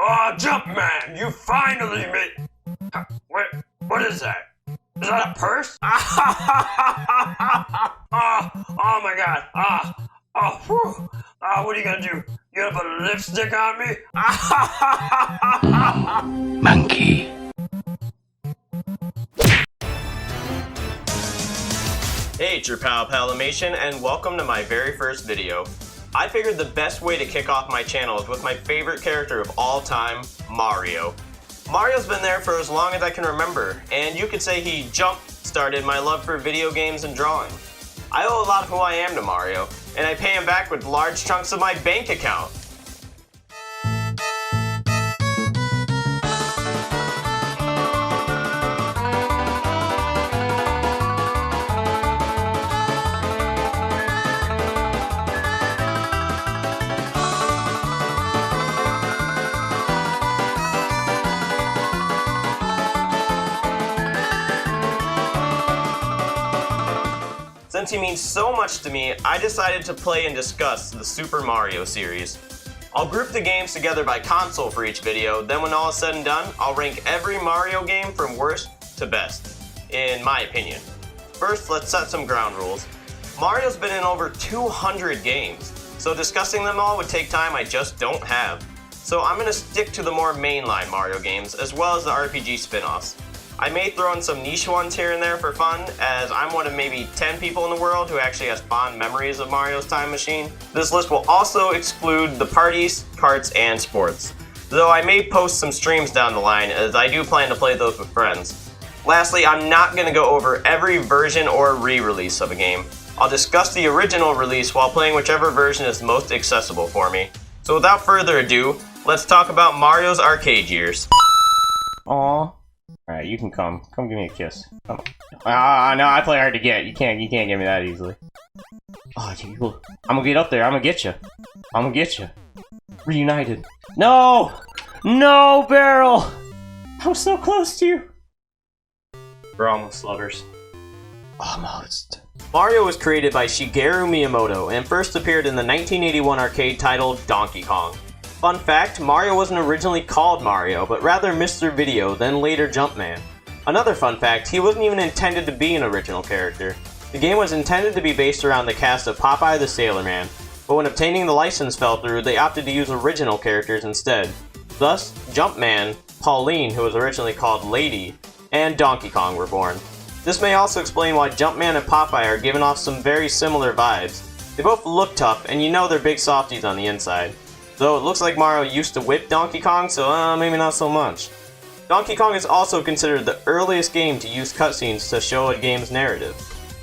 Oh, Jumpman, you finally made... Wait, what is that? Is that a purse? Oh my god. Whew. What are you gonna do? You gonna put lipstick on me? Monkey. Hey, it's your pal Palamation, and welcome to my very first video. I figured the best way to kick off my channel is with my favorite character of all time, Mario. Mario's been there for as long as I can remember, and you could say he jump-started my love for video games and drawing. I owe a lot of who I am to Mario, and I pay him back with large chunks of my bank account. Since he means so much to me, I decided to play and discuss the Super Mario series. I'll group the games together by console for each video, then when all is said and done, I'll rank every Mario game from worst to best, in my opinion. First, let's set some ground rules. Mario's been in over 200 games, so discussing them all would take time I just don't have. So I'm going to stick to the more mainline Mario games, as well as the RPG spin-offs. I may throw in some niche ones here and there for fun, as I'm one of maybe 10 people in the world who actually has fond memories of Mario's Time Machine. This list will also exclude the parties, karts, and sports, though I may post some streams down the line, as I do plan to play those with friends. Lastly, I'm not going to go over every version or re-release of a game. I'll discuss the original release while playing whichever version is most accessible for me. So without further ado, let's talk about Mario's arcade years. Aww. Alright, you can come. Come give me a kiss. Come on. No, I play hard to get. You can't get me that easily. Oh, I'm gonna get up there. I'm gonna get you. I'm gonna get you. Reunited. No! No, Barrel! I was so close to you. We're almost lovers. Almost. Mario was created by Shigeru Miyamoto and first appeared in the 1981 arcade title Donkey Kong. Fun fact, Mario wasn't originally called Mario, but rather Mr. Video, then later Jumpman. Another fun fact, he wasn't even intended to be an original character. The game was intended to be based around the cast of Popeye the Sailor Man, but when obtaining the license fell through, they opted to use original characters instead. Thus, Jumpman, Pauline, who was originally called Lady, and Donkey Kong were born. This may also explain why Jumpman and Popeye are giving off some very similar vibes. They both look tough, and you know they're big softies on the inside. Though it looks like Mario used to whip Donkey Kong, so maybe not so much. Donkey Kong is also considered the earliest game to use cutscenes to show a game's narrative.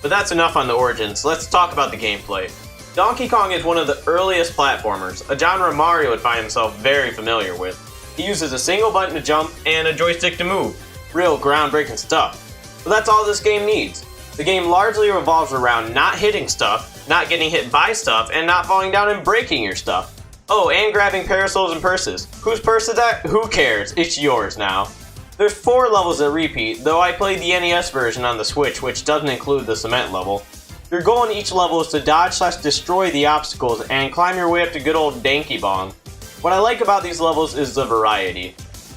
But that's enough on the origins, let's talk about the gameplay. Donkey Kong is one of the earliest platformers, a genre Mario would find himself very familiar with. He uses a single button to jump and a joystick to move. Real groundbreaking stuff. But that's all this game needs. The game largely revolves around not hitting stuff, not getting hit by stuff, and not falling down and breaking your stuff. Oh, and grabbing parasols and purses. Whose purse is that? Who cares? It's yours now. There's 4 levels that repeat, though I played the NES version on the Switch, which doesn't include the cement level. Your goal in each level is to dodge/destroy the obstacles and climb your way up to good old Danky Bong. What I like about these levels is the variety.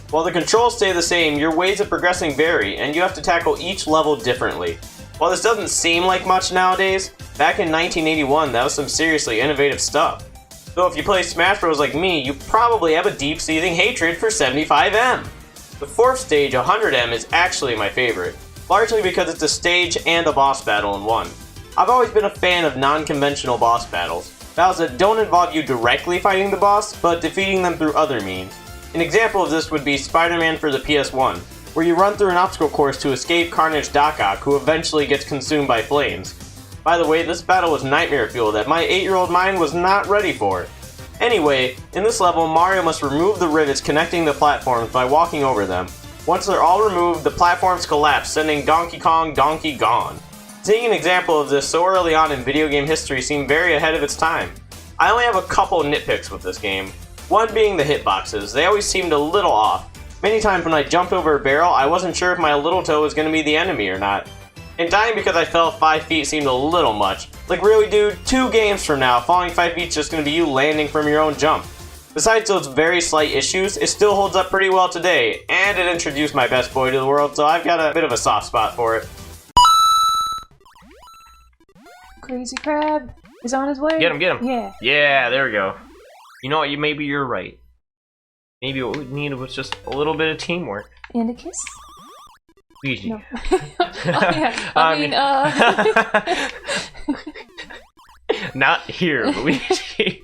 While the controls stay the same, your ways of progressing vary, and you have to tackle each level differently. While this doesn't seem like much nowadays, back in 1981 that was some seriously innovative stuff. Though if you play Smash Bros like me, you probably have a deep-seething hatred for 75M. The 4th stage, 100M, is actually my favorite, largely because it's a stage and a boss battle in one. I've always been a fan of non-conventional boss battles, battles that don't involve you directly fighting the boss, but defeating them through other means. An example of this would be Spider-Man for the PS1, where you run through an obstacle course to escape Carnage Doc Ock, who eventually gets consumed by flames. By the way, this battle was nightmare fuel that my 8-year-old mind was not ready for. Anyway, in this level, Mario must remove the rivets connecting the platforms by walking over them. Once they're all removed, the platforms collapse, sending Donkey Kong donkey gone. Seeing an example of this so early on in video game history seemed very ahead of its time. I only have a couple nitpicks with this game. One being the hitboxes, they always seemed a little off. Many times when I jumped over a barrel, I wasn't sure if my little toe was going to be the enemy or not. And dying because I fell 5 feet seemed a little much. Like really dude, 2 games from now, falling 5 feet is just going to be you landing from your own jump. Besides those very slight issues, it still holds up pretty well today, and it introduced my best boy to the world, so I've got a bit of a soft spot for it. Crazy Crab is on his way. Get him, get him. Yeah. Yeah, there we go. You know what, maybe you're right. Maybe what we needed was just a little bit of teamwork. And a kiss? Luigi. No. Oh, yeah. I mean, Not here, Luigi.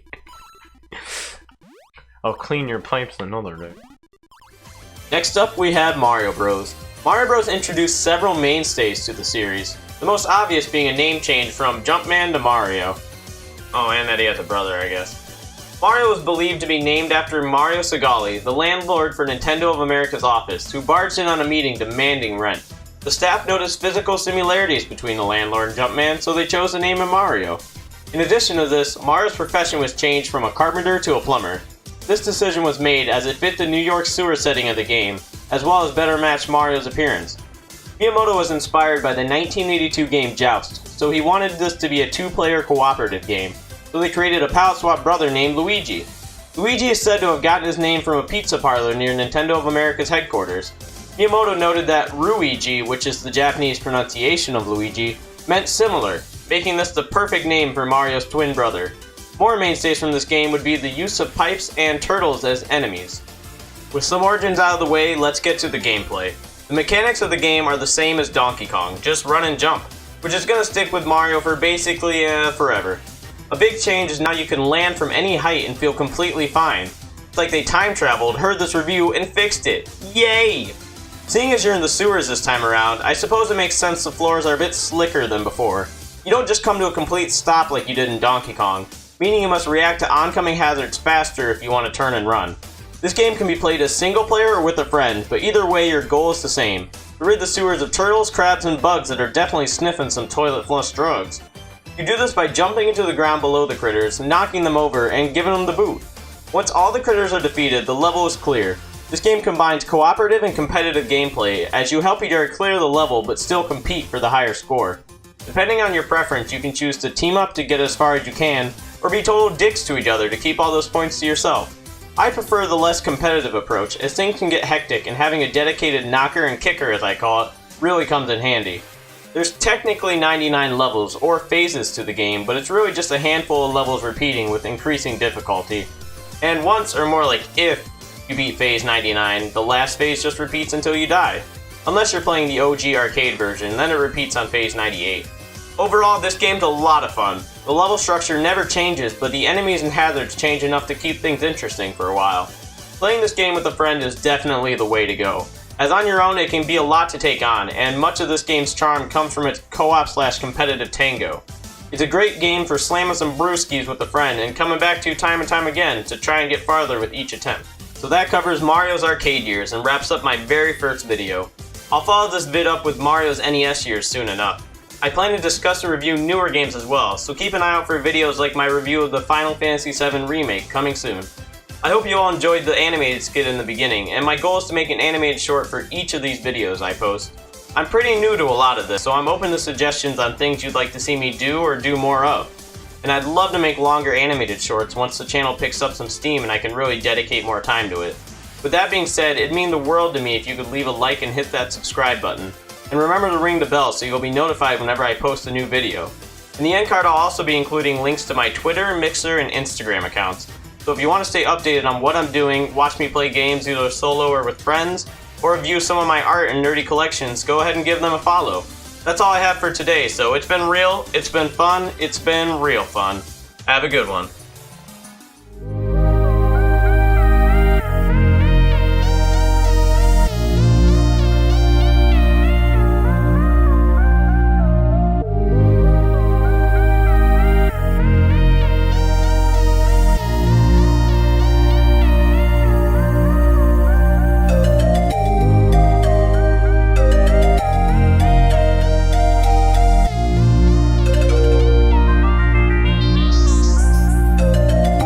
I'll clean your pipes another day. Next up, we have Mario Bros. Mario Bros introduced several mainstays to the series, the most obvious being a name change from Jumpman to Mario. Oh, and that he has a brother, I guess. Mario was believed to be named after Mario Segali, the landlord for Nintendo of America's office, who barged in on a meeting demanding rent. The staff noticed physical similarities between the landlord and Jumpman, so they chose to name him Mario. In addition to this, Mario's profession was changed from a carpenter to a plumber. This decision was made as it fit the New York sewer setting of the game, as well as better matched Mario's appearance. Miyamoto was inspired by the 1982 game Joust, so he wanted this to be a two-player cooperative game, so they created a palette swap brother named Luigi. Luigi is said to have gotten his name from a pizza parlor near Nintendo of America's headquarters. Miyamoto noted that Ruigi, which is the Japanese pronunciation of Luigi, meant similar, making this the perfect name for Mario's twin brother. More mainstays from this game would be the use of pipes and turtles as enemies. With some origins out of the way, let's get to the gameplay. The mechanics of the game are the same as Donkey Kong, just run and jump, which is going to stick with Mario for basically forever. A big change is now you can land from any height and feel completely fine. It's like they time traveled, heard this review, and fixed it. Yay! Seeing as you're in the sewers this time around, I suppose it makes sense the floors are a bit slicker than before. You don't just come to a complete stop like you did in Donkey Kong, meaning you must react to oncoming hazards faster if you want to turn and run. This game can be played as single player or with a friend, but either way your goal is the same: to rid the sewers of turtles, crabs, and bugs that are definitely sniffing some toilet flush drugs. You do this by jumping into the ground below the critters, knocking them over, and giving them the boot. Once all the critters are defeated, the level is clear. This game combines cooperative and competitive gameplay, as you help each other clear the level but still compete for the higher score. Depending on your preference, you can choose to team up to get as far as you can, or be total dicks to each other to keep all those points to yourself. I prefer the less competitive approach, as things can get hectic and having a dedicated knocker and kicker, as I call it, really comes in handy. There's technically 99 levels, or phases to the game, but it's really just a handful of levels repeating with increasing difficulty. And once, or more like if, you beat phase 99, the last phase just repeats until you die. Unless you're playing the OG arcade version, then it repeats on phase 98. Overall, this game's a lot of fun. The level structure never changes, but the enemies and hazards change enough to keep things interesting for a while. Playing this game with a friend is definitely the way to go, as on your own it can be a lot to take on, and much of this game's charm comes from its co-op/competitive tango. It's a great game for slamming some brewskis with a friend and coming back to time and time again to try and get farther with each attempt. So that covers Mario's arcade years and wraps up my very first video. I'll follow this vid up with Mario's NES years soon enough. I plan to discuss and review newer games as well, so keep an eye out for videos like my review of the Final Fantasy VII Remake coming soon. I hope you all enjoyed the animated skit in the beginning, and my goal is to make an animated short for each of these videos I post. I'm pretty new to a lot of this, so I'm open to suggestions on things you'd like to see me do or do more of. And I'd love to make longer animated shorts once the channel picks up some steam and I can really dedicate more time to it. With that being said, it'd mean the world to me if you could leave a like and hit that subscribe button. And remember to ring the bell so you'll be notified whenever I post a new video. In the end card I'll also be including links to my Twitter, Mixer, and Instagram accounts. So if you want to stay updated on what I'm doing, watch me play games either solo or with friends, or view some of my art and nerdy collections, go ahead and give them a follow. That's all I have for today, so it's been real, it's been fun, it's been real fun. Have a good one.